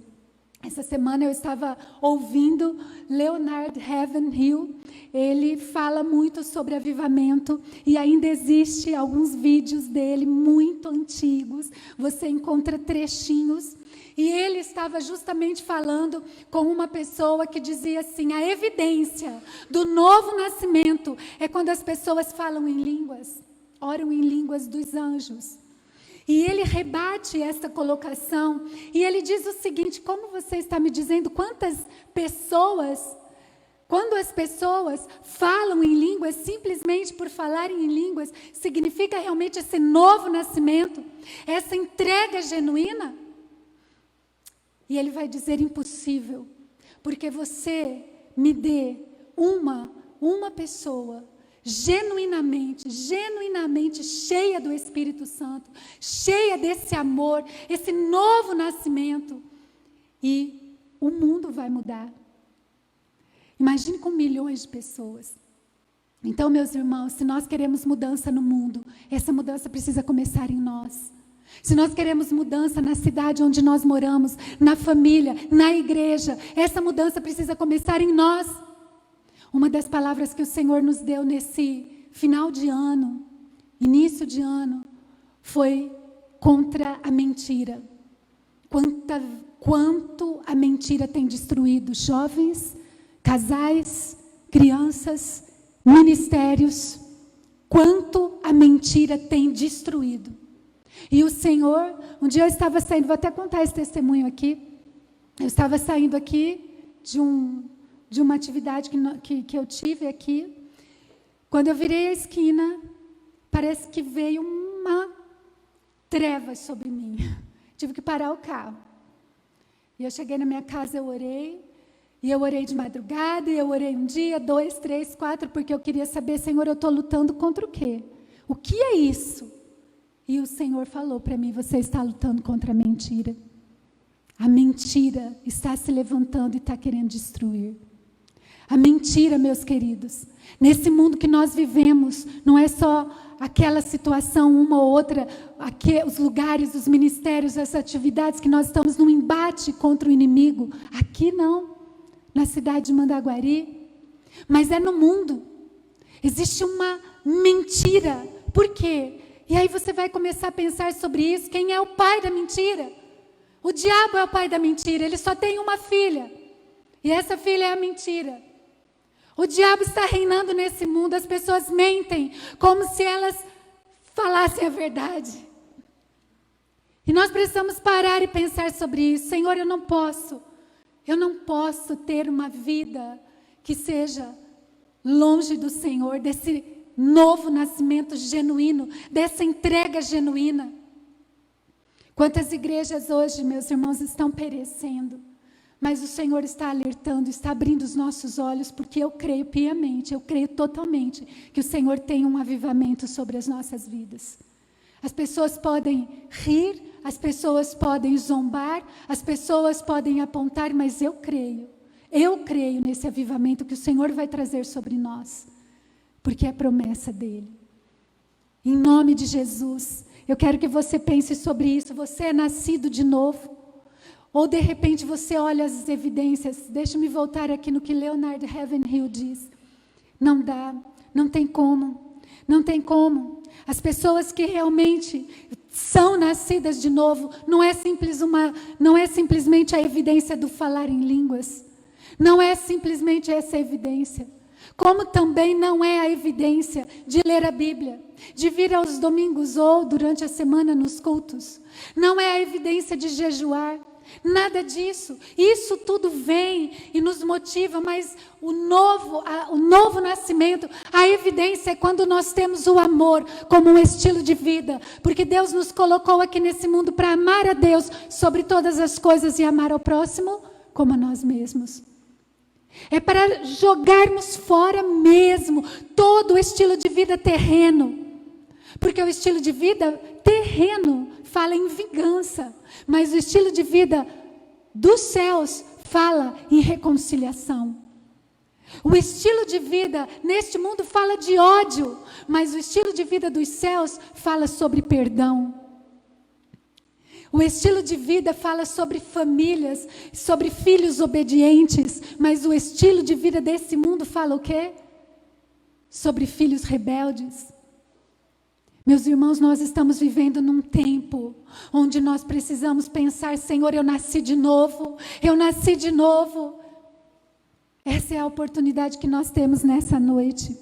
Essa semana eu estava ouvindo Leonard Ravenhill. Ele fala muito sobre avivamento e ainda existe alguns vídeos dele muito antigos. Você encontra trechinhos. E ele estava justamente falando com uma pessoa que dizia assim: a evidência do novo nascimento é quando as pessoas falam em línguas, oram em línguas dos anjos. E ele rebate essa colocação e ele diz o seguinte: como você está me dizendo quantas pessoas, quando as pessoas falam em línguas simplesmente por falarem em línguas, significa realmente esse novo nascimento, essa entrega genuína? E ele vai dizer: impossível, porque você me dê uma pessoa genuinamente cheia do Espírito Santo, cheia desse amor, esse novo nascimento, e o mundo vai mudar. Imagine com milhões de pessoas. Então, meus irmãos, se nós queremos mudança no mundo, essa mudança precisa começar em nós. Se nós queremos mudança na cidade onde nós moramos, na família, na igreja, essa mudança precisa começar em nós. Uma das palavras que o Senhor nos deu nesse final de ano, início de ano, foi contra a mentira. Quanto a mentira tem destruído jovens, casais, crianças, ministérios. Quanto a mentira tem destruído. E o Senhor, um dia eu estava saindo, vou até contar esse testemunho aqui. Eu estava saindo aqui de uma atividade que eu tive aqui. Quando eu virei a esquina, parece que veio uma treva sobre mim. Tive que parar o carro. E eu cheguei na minha casa, eu orei. E eu orei de madrugada, e eu orei um dia, 2, 3, 4, porque eu queria saber: Senhor, eu estou lutando contra o quê? O que é isso? E o Senhor falou para mim: você está lutando contra a mentira. A mentira está se levantando e está querendo destruir. A mentira, meus queridos, nesse mundo que nós vivemos, não é só aquela situação, uma ou outra, os lugares, os ministérios, as atividades que nós estamos num embate contra o inimigo. Aqui não, na cidade de Mandaguari, mas é no mundo. Existe uma mentira. Por quê? E aí você vai começar a pensar sobre isso. Quem é o pai da mentira? O diabo é o pai da mentira. Ele só tem uma filha. E essa filha é a mentira. O diabo está reinando nesse mundo. As pessoas mentem como se elas falassem a verdade. E nós precisamos parar e pensar sobre isso. Senhor, eu não posso ter uma vida que seja longe do Senhor, desse novo nascimento genuíno, dessa entrega genuína. Quantas igrejas hoje, meus irmãos, estão perecendo, mas o Senhor está alertando, está abrindo os nossos olhos, porque eu creio piamente, eu creio totalmente que o Senhor tem um avivamento sobre as nossas vidas. As pessoas podem rir, as pessoas podem zombar, as pessoas podem apontar, mas eu creio nesse avivamento que o Senhor vai trazer sobre nós, porque é promessa dele. Em nome de Jesus, eu quero que você pense sobre isso. Você é nascido de novo? Ou de repente você olha as evidências? Deixa-me voltar aqui no que Leonard Ravenhill diz. Não dá, não tem como, não tem como. As pessoas que realmente são nascidas de novo, não é simplesmente a evidência do falar em línguas. Não é simplesmente essa evidência. Como também não é a evidência de ler a Bíblia, de vir aos domingos ou durante a semana nos cultos. Não é a evidência de jejuar. Nada disso. Isso tudo vem e nos motiva, mas o novo nascimento, a evidência é quando nós temos o amor como um estilo de vida, porque Deus nos colocou aqui nesse mundo para amar a Deus sobre todas as coisas e amar ao próximo como a nós mesmos. É para jogarmos fora mesmo todo o estilo de vida terreno, porque o estilo de vida terreno fala em vingança, mas o estilo de vida dos céus fala em reconciliação. O estilo de vida neste mundo fala de ódio, mas o estilo de vida dos céus fala sobre perdão. O estilo de vida fala sobre famílias, sobre filhos obedientes, mas o estilo de vida desse mundo fala o quê? Sobre filhos rebeldes. Meus irmãos, nós estamos vivendo num tempo onde nós precisamos pensar, Senhor, eu nasci de novo, eu nasci de novo. Essa é a oportunidade que nós temos nessa noite.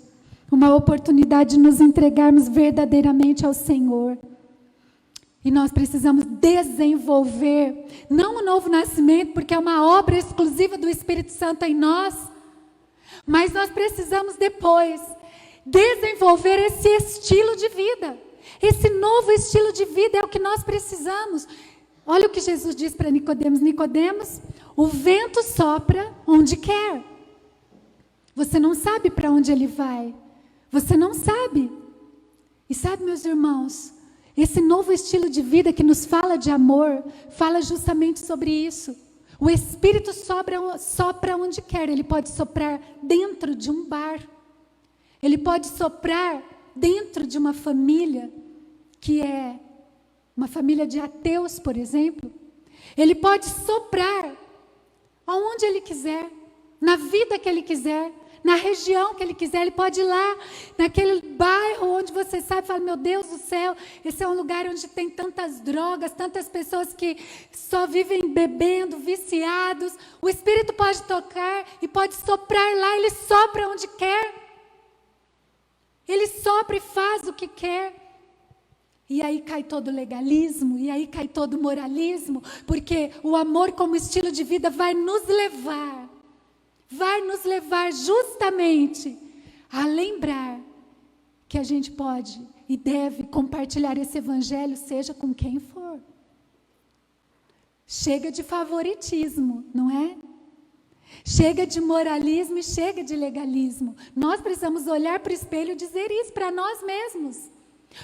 Uma oportunidade de nos entregarmos verdadeiramente ao Senhor. E nós precisamos desenvolver, não o novo nascimento, porque é uma obra exclusiva do Espírito Santo em nós, mas nós precisamos depois desenvolver esse estilo de vida. Esse novo estilo de vida é o que nós precisamos. Olha o que Jesus diz para Nicodemos. Nicodemos, o vento sopra onde quer. Você não sabe para onde ele vai. Você não sabe. E sabe, meus irmãos, esse novo estilo de vida que nos fala de amor, fala justamente sobre isso. O Espírito sopra onde quer. Ele pode soprar dentro de um bar. Ele pode soprar dentro de uma família, que é uma família de ateus, por exemplo. Ele pode soprar aonde ele quiser, na vida que ele quiser, na região que ele quiser. Ele pode ir lá, naquele bairro onde você sabe, fala, meu Deus do céu, esse é um lugar onde tem tantas drogas, tantas pessoas que só vivem bebendo, viciados. O Espírito pode tocar e pode soprar lá. Ele sopra onde quer. Ele sopra e faz o que quer. E aí cai todo o legalismo, e aí cai todo o moralismo, porque o amor como estilo de vida vai nos levar justamente a lembrar que a gente pode e deve compartilhar esse evangelho, seja com quem for. Chega de favoritismo, não é? Chega de moralismo e chega de legalismo. Nós precisamos olhar para o espelho e dizer isso para nós mesmos.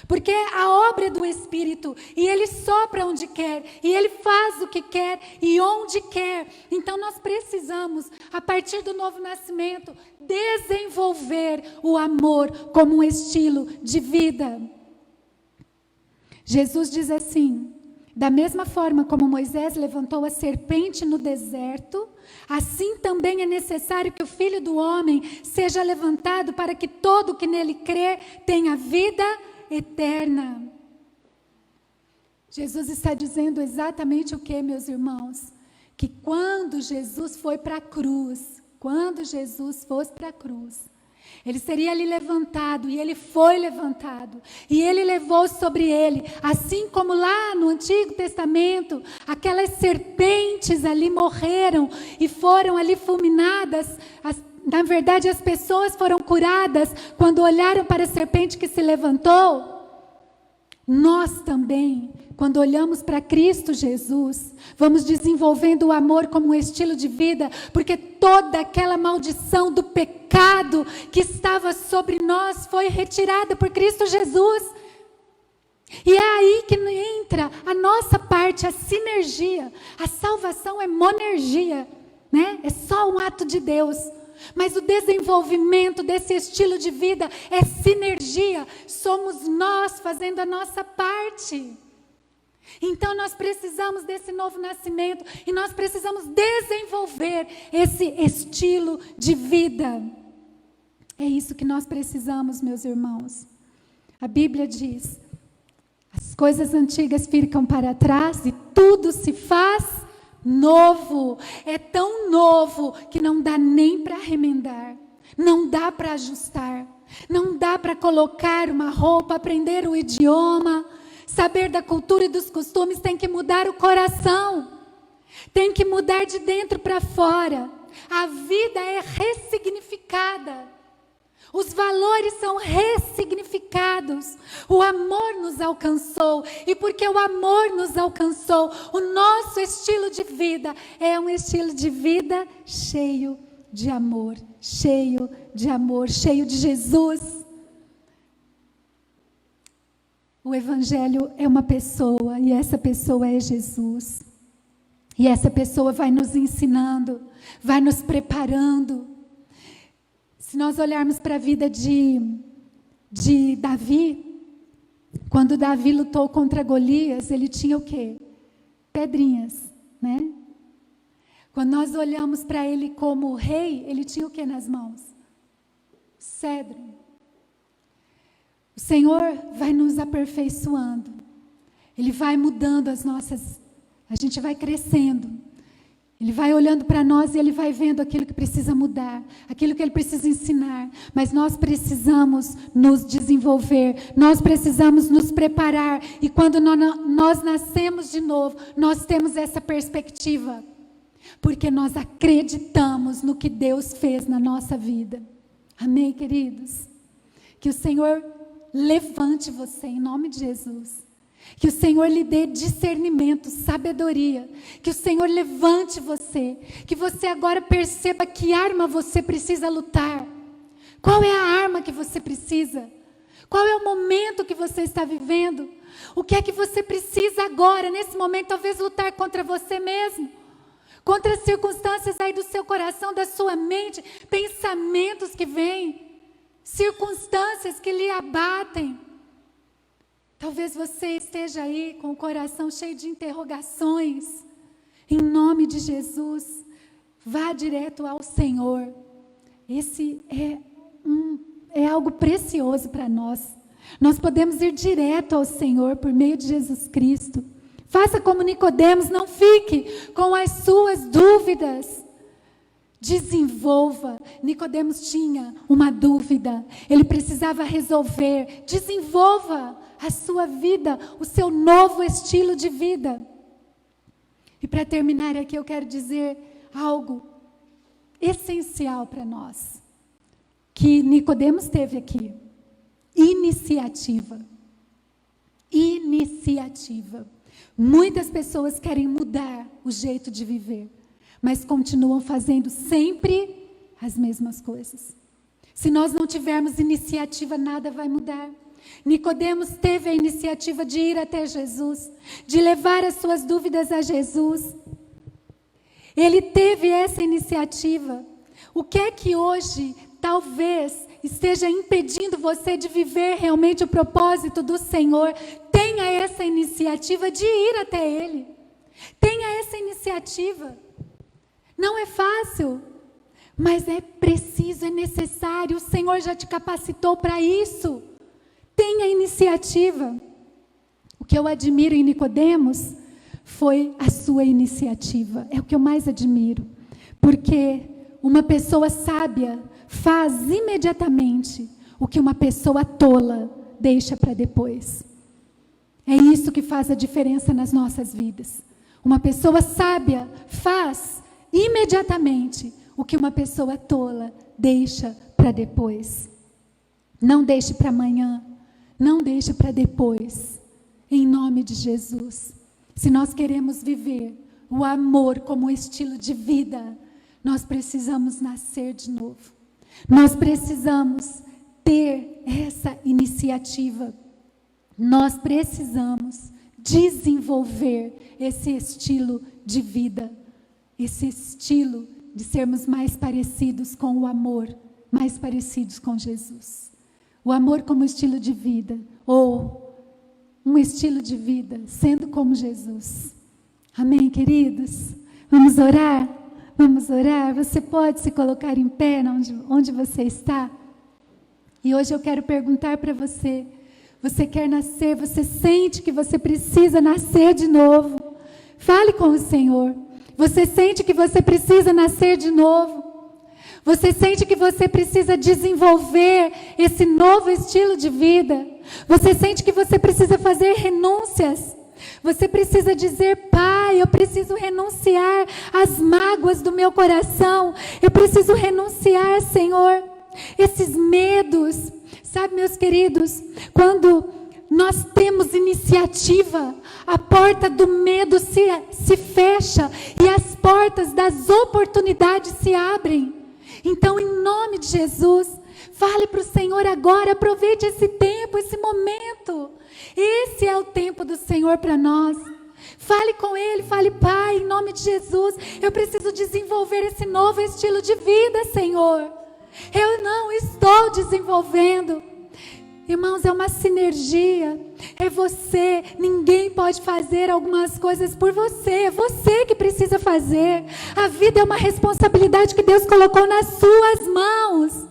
Porque a obra é do Espírito, e Ele sopra onde quer, e Ele faz o que quer e onde quer. Então nós precisamos, a partir do novo nascimento, desenvolver o amor como um estilo de vida. Jesus diz assim: da mesma forma como Moisés levantou a serpente no deserto, assim também é necessário que o Filho do Homem seja levantado, para que todo que nele crê tenha vida eterna. Jesus está dizendo exatamente o que, meus irmãos? Que quando Jesus foi para a cruz, Ele seria ali levantado, e Ele foi levantado, e Ele levou sobre Ele, assim como lá no Antigo Testamento, aquelas serpentes ali morreram, e foram ali fulminadas. Na verdade, as pessoas foram curadas, quando olharam para a serpente que se levantou. Nós também, quando olhamos para Cristo Jesus, vamos desenvolvendo o amor como um estilo de vida, porque toda aquela maldição do pecado que estava sobre nós foi retirada por Cristo Jesus. E é aí que entra a nossa parte, a sinergia. A salvação é monergia, né? É só um ato de Deus. Mas o desenvolvimento desse estilo de vida é sinergia. Somos nós fazendo a nossa parte. Então nós precisamos desse novo nascimento, e nós precisamos desenvolver esse estilo de vida. É isso que nós precisamos, meus irmãos. A Bíblia diz: as coisas antigas ficam para trás e tudo se faz novo. É tão novo que não dá nem para remendar, não dá para ajustar, não dá para colocar uma roupa, aprender o idioma, saber da cultura e dos costumes. Tem que mudar o coração, tem que mudar de dentro para fora. A vida é ressignificada, os valores são ressignificados. O amor nos alcançou, e porque o amor nos alcançou, o nosso estilo de vida é um estilo de vida cheio de amor, cheio de amor, cheio de Jesus. O Evangelho é uma pessoa, e essa pessoa é Jesus. E essa pessoa vai nos ensinando, vai nos preparando. Se nós olharmos para a vida de Davi, quando Davi lutou contra Golias, ele tinha o quê? Pedrinhas, né? Quando nós olhamos para ele como rei, ele tinha o quê nas mãos? Cedro. O Senhor vai nos aperfeiçoando, Ele vai mudando a gente vai crescendo. Ele vai olhando para nós e Ele vai vendo aquilo que precisa mudar, aquilo que Ele precisa ensinar. Mas nós precisamos nos desenvolver, nós precisamos nos preparar. E quando nós nascemos de novo, nós temos essa perspectiva. Porque nós acreditamos no que Deus fez na nossa vida. Amém, queridos? Que o Senhor levante você em nome de Jesus. Que o Senhor lhe dê discernimento, sabedoria. Que o Senhor levante você. Que você agora perceba que arma você precisa lutar. Qual é a arma que você precisa? Qual é o momento que você está vivendo? O que é que você precisa agora, nesse momento, talvez lutar contra você mesmo? Contra as circunstâncias aí do seu coração, da sua mente, pensamentos que vêm, circunstâncias que lhe abatem. Talvez você esteja aí com o coração cheio de interrogações. Em nome de Jesus, vá direto ao Senhor. Esse é algo precioso para nós. Nós podemos ir direto ao Senhor por meio de Jesus Cristo. Faça como Nicodemos, não fique com as suas dúvidas. Desenvolva. Nicodemos tinha uma dúvida, ele precisava resolver. Desenvolva a sua vida, o seu novo estilo de vida. E para terminar aqui, eu quero dizer algo essencial para nós, que Nicodemos teve aqui: iniciativa. Iniciativa. Muitas pessoas querem mudar o jeito de viver, mas continuam fazendo sempre as mesmas coisas. Se nós não tivermos iniciativa, nada vai mudar. Nicodemos teve a iniciativa de ir até Jesus, de levar as suas dúvidas a Jesus. Ele teve essa iniciativa. O que é que hoje talvez esteja impedindo você de viver realmente o propósito do Senhor? Tenha essa iniciativa de ir até Ele. Tenha essa iniciativa. Não é fácil, mas é preciso, é necessário. O Senhor já te capacitou para isso. Tenha iniciativa. O que eu admiro em Nicodemos foi a sua iniciativa. É o que eu mais admiro. Porque uma pessoa sábia faz imediatamente o que uma pessoa tola deixa para depois. É isso que faz a diferença nas nossas vidas. Uma pessoa sábia faz imediatamente o que uma pessoa tola deixa para depois. Não deixe para amanhã, não deixe para depois. Em nome de Jesus. Se nós queremos viver o amor como estilo de vida, nós precisamos nascer de novo. Nós precisamos ter essa iniciativa. Nós precisamos desenvolver esse estilo de vida, esse estilo de sermos mais parecidos com o amor, mais parecidos com Jesus. O amor como estilo de vida, ou um estilo de vida, sendo como Jesus. Amém, queridos? Vamos orar? Vamos orar? Você pode se colocar em pé onde você está? E hoje eu quero perguntar para você, você quer nascer, você sente que você precisa nascer de novo? Fale com o Senhor. Você sente que você precisa nascer de novo? Você sente que você precisa desenvolver esse novo estilo de vida? Você sente que você precisa fazer renúncias? Você precisa dizer: Pai, eu preciso renunciar às mágoas do meu coração. Eu preciso renunciar, Senhor, esses medos. Sabe, meus queridos, quando nós temos iniciativa, a porta do medo se fecha e as portas das oportunidades se abrem. Então, em nome de Jesus, fale para o Senhor agora, aproveite esse tempo, esse momento. Esse é o tempo do Senhor para nós. Fale com Ele, fale: Pai, em nome de Jesus, eu preciso desenvolver esse novo estilo de vida, Senhor. Eu não estou desenvolvendo. Irmãos, é uma sinergia. É você. Ninguém pode fazer algumas coisas por você. É você que precisa fazer. A vida é uma responsabilidade que Deus colocou nas suas mãos.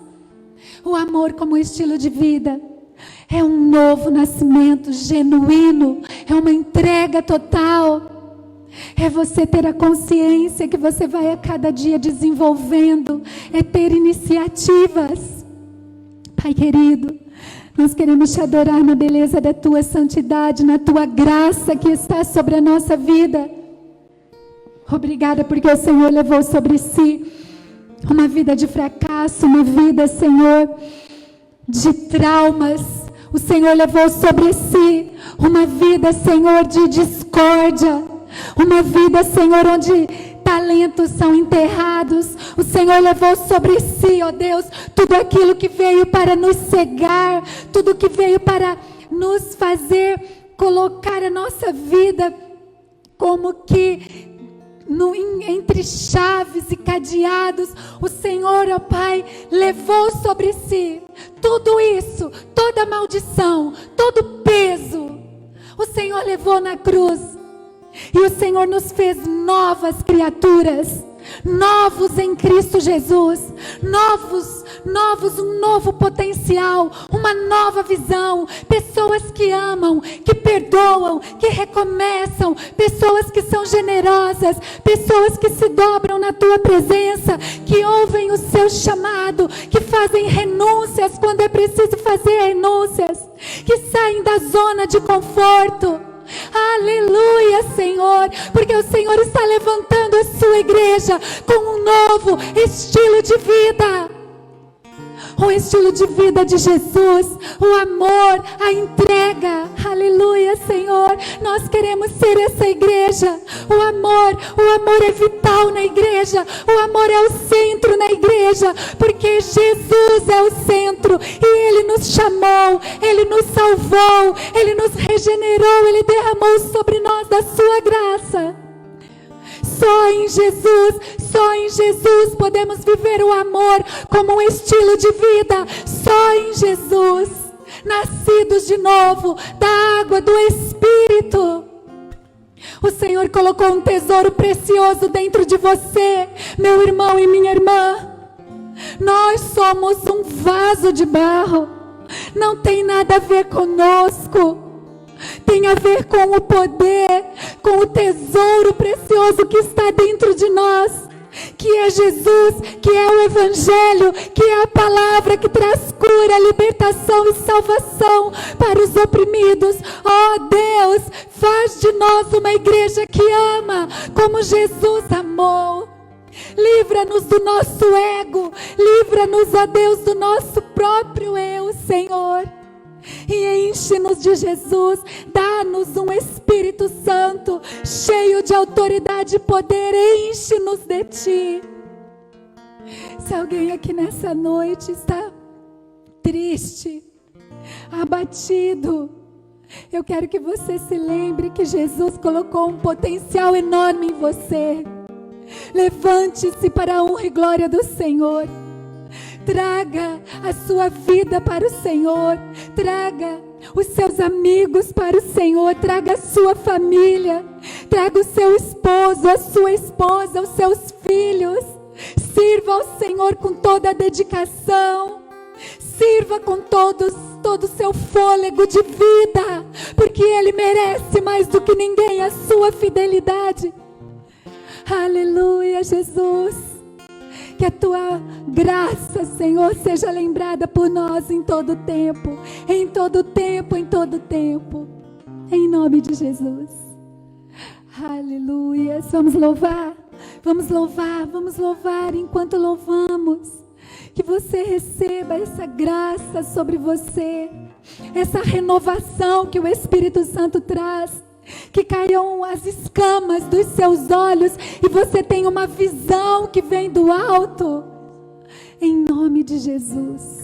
O amor como estilo de vida é um novo nascimento genuíno. É uma entrega total. É você ter a consciência que você vai a cada dia desenvolvendo. É ter iniciativas. Pai querido, nós queremos te adorar na beleza da tua santidade, na tua graça que está sobre a nossa vida. Obrigada porque o Senhor levou sobre si uma vida de fracasso, uma vida, Senhor, de traumas. O Senhor levou sobre si uma vida, Senhor, de discórdia. Uma vida, Senhor, onde talentos são enterrados. O Senhor levou sobre si, ó Deus, tudo aquilo que veio para nos cegar, tudo que veio para nos fazer colocar a nossa vida como que entre chaves e cadeados. O Senhor, ó Pai, levou sobre si tudo isso, toda maldição, todo peso. O Senhor levou na cruz. E o Senhor nos fez novas criaturas, novos em Cristo Jesus, novos, um novo potencial, uma nova visão, pessoas que amam, que perdoam, que recomeçam, pessoas que são generosas, pessoas que se dobram na tua presença, que ouvem o seu chamado, que fazem renúncias quando é preciso fazer renúncias, que saem da zona de conforto. Aleluia, Senhor, porque o Senhor está levantando a sua igreja com um novo estilo de vida. O estilo de vida de Jesus, o amor, a entrega. Aleluia, Senhor. Nós queremos ser essa igreja. O amor é vital na igreja. O amor é o centro na igreja, porque Jesus é o centro e Ele nos chamou, Ele nos salvou, Ele nos regenerou, Ele derramou sobre nós da sua graça. Só em Jesus podemos viver o amor como um estilo de vida. Só em Jesus, nascidos de novo da água do Espírito. O Senhor colocou um tesouro precioso dentro de você, meu irmão e minha irmã. Nós somos um vaso de barro. Não tem nada a ver conosco. Tem a ver com o poder, com o tesouro precioso que está dentro de nós, que é Jesus, que é o Evangelho, que é a palavra que traz cura, libertação e salvação para os oprimidos. Oh Deus, faz de nós uma igreja que ama como Jesus amou. Livra-nos do nosso ego, livra-nos, ó Deus, do nosso próprio eu, Senhor. E enche-nos de Jesus, dá-nos um Espírito Santo, cheio de autoridade e poder, enche-nos de Ti. Se alguém aqui nessa noite está triste, abatido, eu quero que você se lembre que Jesus colocou um potencial enorme em você. Levante-se para a honra e glória do Senhor. Traga a sua vida para o Senhor. Traga os seus amigos para o Senhor. Traga a sua família. Traga o seu esposo, a sua esposa, os seus filhos. Sirva ao Senhor com toda a dedicação. Sirva com todo o seu fôlego de vida, porque Ele merece mais do que ninguém a sua fidelidade. Aleluia, Jesus. Que a Tua graça, Senhor, seja lembrada por nós em todo tempo. Em todo tempo, em todo tempo. Em nome de Jesus. Aleluia. Vamos louvar. Vamos louvar, vamos louvar. Enquanto louvamos, que você receba essa graça sobre você. Essa renovação que o Espírito Santo traz. Que caiam as escamas dos seus olhos e você tenha uma visão que vem do alto. Em nome de Jesus.